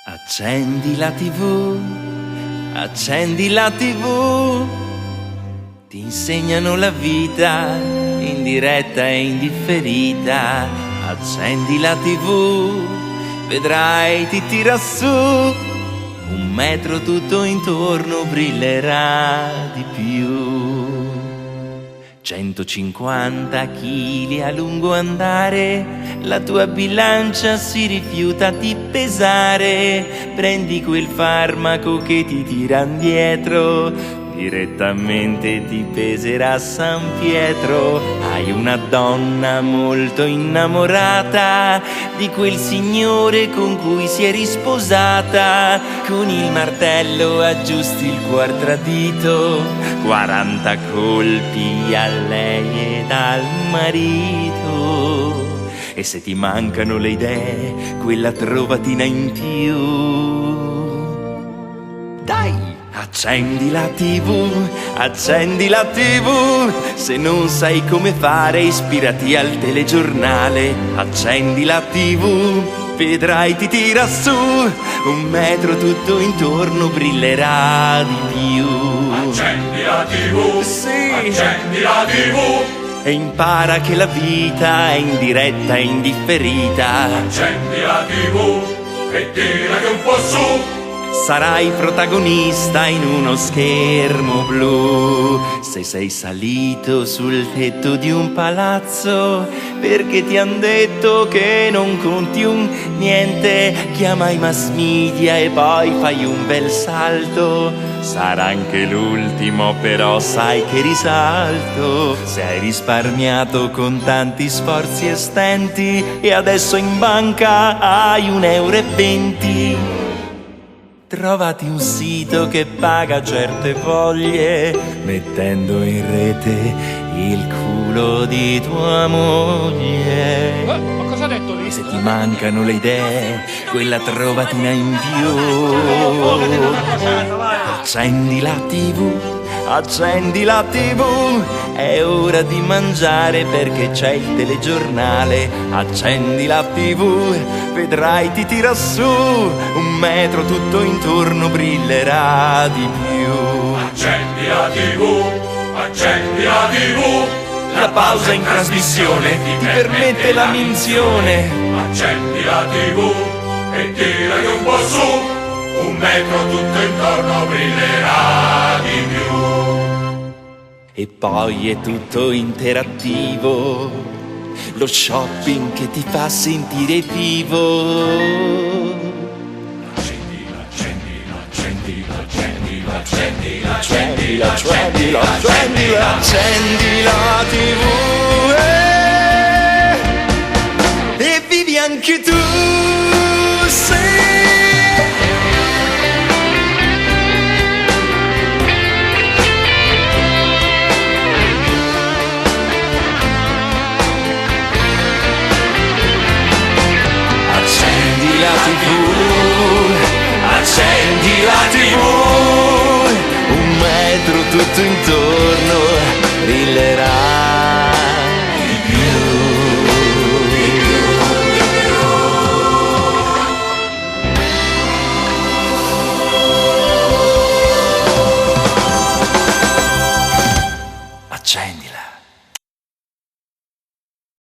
Accendi la TV, accendi la TV, ti insegnano la vita in diretta e in differita. Accendi la TV, vedrai ti tira su, 1 metro tutto intorno brillerà di più. 150 chili a lungo andare, la tua bilancia si rifiuta di pesare. Prendi quel farmaco che ti tira indietro, direttamente ti peserà San Pietro. Hai una donna molto innamorata di quel signore con cui si è risposata. Con il martello aggiusti il quadradito, 40 colpi a lei ed al marito. E se ti mancano le idee, quella trovatina in più. Dai! Accendi la TV, accendi la TV, se non sai come fare ispirati al telegiornale. Accendi la TV, vedrai ti tira su, 1 metro tutto intorno brillerà di più. Accendi la TV, sì, accendi la TV, e impara che la vita è in diretta e in differita. accendi la TV e tirati un po' su. Sarai protagonista in uno schermo blu. Se sei salito sul tetto di un palazzo perché ti han detto che non conti un niente, chiama i mass media e poi fai un bel salto. Sarà anche l'ultimo, però sai che risalto. Se hai risparmiato con tanti sforzi e stenti e adesso in banca hai 1,20 euro, trovati un sito che paga certe voglie, mettendo in rete il culo di tua moglie. Ma cosa ha detto lì? Se ti mancano le idee, quella trovatina in più. Accendi la TV, accendi la TV, è ora di mangiare perché c'è il telegiornale. Accendi la TV, vedrai ti tira su, 1 metro tutto intorno brillerà di più. Accendi la TV, accendi la TV, La pausa in trasmissione ti permette la minzione. accendi la TV e tirati un po' su, 1 metro tutto intorno brillerà di più. E poi è tutto interattivo, lo shopping che ti fa sentire vivo. Accendila, accendila, accendila, accendila, accendila, Accendila, accendila, accendila, accendila, accendi la TV e vivi anche tu, sì. Accendi la TV, accendi la TV, 1 metro tutto intorno brillerà